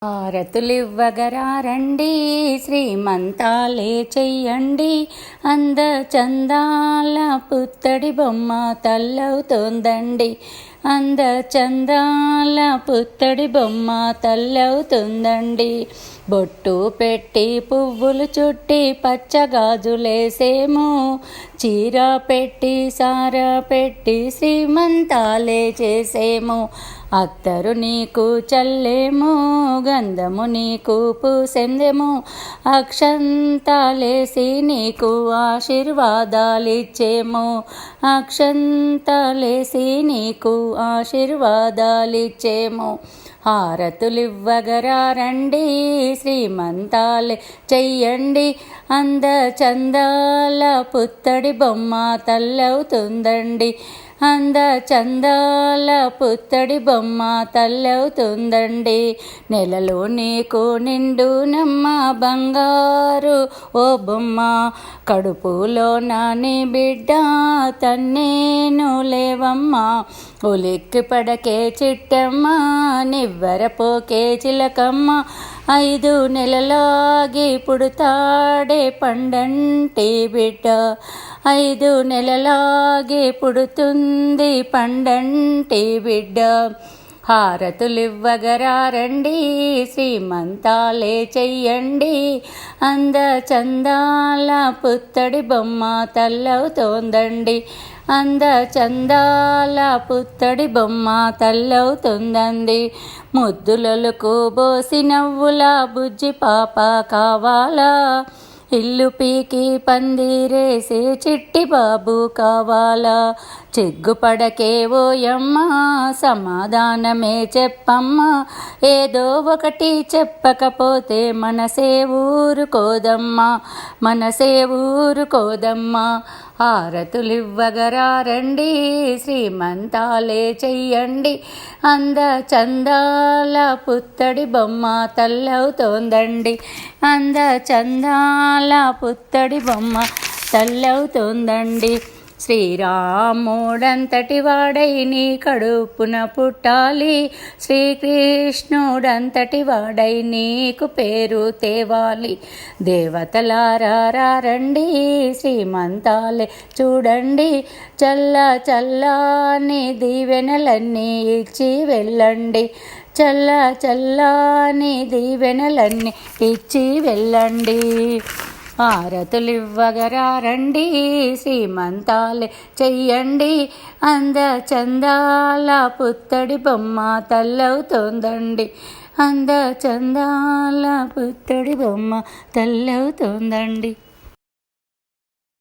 హారతులివ్వగరారండి, శ్రీమంతాలే చెయ్యండి, అందచందాల పుత్తడి బొమ్మ తల్లవుతోందండి. అందచందాల పుత్తడి బొమ్మ తల్లవుతుందండి. బొట్టు పెట్టి పువ్వులు చుట్టి పచ్చగాజులేసేమో, చీర పెట్టి సార పెట్టి శ్రీమంతాలే చేసేమో. అత్తరు నీకు చల్లేమో, గంధము నీకు పూసెందెమో, అక్షంతాలేసి నీకు ఆశీర్వాదాలిచ్చేమో. అక్షంతాలేసి నీకు ఆశీర్వాదాలిచ్చేమో. హారతులివ్వగరారండి, శ్రీమంతాలే చెయ్యండి, అందచందాల పుత్తడి బొమ్మ తల్లవుతుందండి. అందచందాల పుత్తడి బొమ్మ తల్లవుతుందండి. నెలలో నీకు నిండునమ్మ బంగారు ఓ బొమ్మ, కడుపులో నాని బిడ్డ తన్నేను లేవమ్మ. ఉలిక్కి పడకే చిట్టమ్మ, నివ్వెరపోకే చిలకమ్మ, 5 నెలలాగి పుడతాడే పండంటి బిడ్డ. 5 నెలలాగి పుడుతుంది పండంటి బిడ్డ. హారతులివ్వగరారండి, శ్రీమంతాలే చెయ్యండి, అందచందాల పుత్తడి బొమ్మ తల్లవుతోందండి. అందచందాల పుత్తడి బొమ్మ తల్లవుతుందండి. ముద్దులలకు బోసి నవ్వుల బుజ్జి పాప కావాలా, ఇల్లు పీకి పందిరేసే చిట్టి బాబు కావాలా. చిగ్గుపడకే ఓయమ్మ, సమాధానమే చెప్పమ్మ, ఏదో ఒకటి చెప్పకపోతే మనసే ఊరుకోదమ్మా, మనసే ఊరుకోదమ్మా. హారతులివ్వగరారండి, శ్రీమంతాలే చెయ్యండి, అందచందాల పుత్తడి బొమ్మ తల్లవుతోందండి. అందచందాల పుత్తడి బొమ్మ తల్లవుతోందండి. శ్రీరాముడంతటి వాడై నీ కడుపున పుట్టాలి, శ్రీకృష్ణుడంతటి వాడై నీకు పేరు తేవాలి. దేవతలారారండి, శ్రీమంతాలే చూడండి, చల్ల చల్లని దీవెనలన్నీ ఇచ్చి వెళ్ళండి. చల్ల చల్లని దీవెనలన్నీ ఇచ్చి వెళ్ళండి. హారతులివ్వగరారండి, శ్రీమంతాలే చెయ్యండి, అందచందాల పుత్తడి బొమ్మ తల్లవుతోందండి. అందచందాల పుత్తడి బొమ్మ తల్లవుతోందండి.